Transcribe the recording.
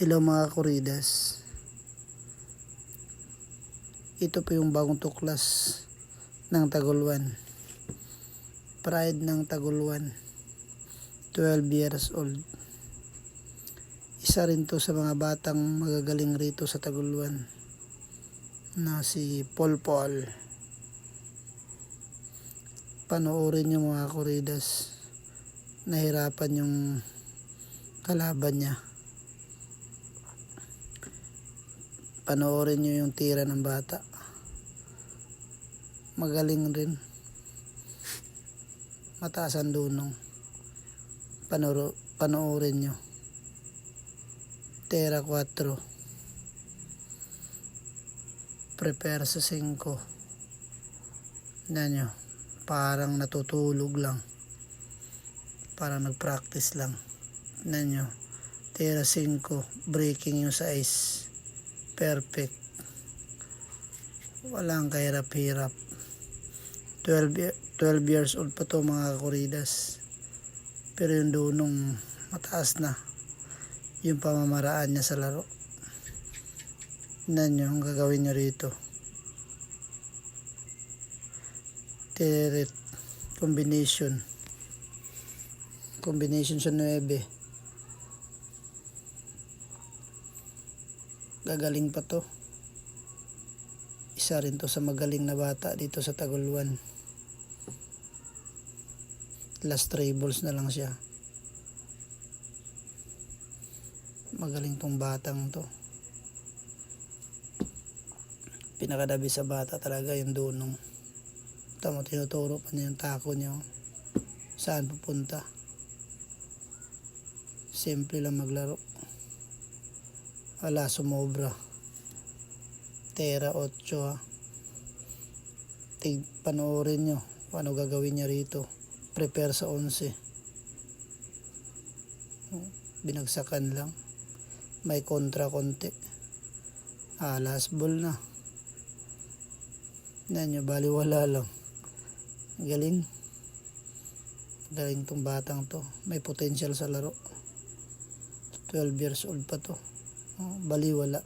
Hello mga Kuridas. Ito po yung bagong tuklas ng Taguluan. Pride ng Taguluan. 12 years old. Isa rin to sa mga batang magagaling rito sa Taguluan na si Paul Paul. Panoorin nyo mga Kuridas. Nahirapan yung kalaban niya. Panoorin nyo yung tira ng bata. Magaling rin. Mataas ang dunong. Panoorin nyo. Tera 4. Prepare sa 5. Yan nyo. Parang natutulog lang. Parang nag-practice lang. Yan nyo. Tera 5. Breaking yung size. Perfect. Walang kahirap-hirap. 12 years old pa to mga Kuridas. Pero yung dunong mataas na. Yung pamamaraan niya sa laro. Tignan nyo ang gagawin nyo rito. Tirit. Combination. Combination sa 9. Gagaling pa to. Isa rin to sa magaling na bata dito sa Taguluan. Last 3 balls na lang siya. Magaling tong batang to. Pinakadabi sa bata talaga yung dunong. Tama, tinuturo pa niya yung tako niya. Saan pupunta? Simple lang maglaro. Wala, sumobra. Tera 8 ha. Panoorin nyo paano gagawin niya rito. Prepare sa 11. Binagsakan lang. May kontra konti. Last ball na. Yan nyo, baliwala lang. Galing. Galing tong batang to. May potential sa laro. 12 years old pa to. Baliwala.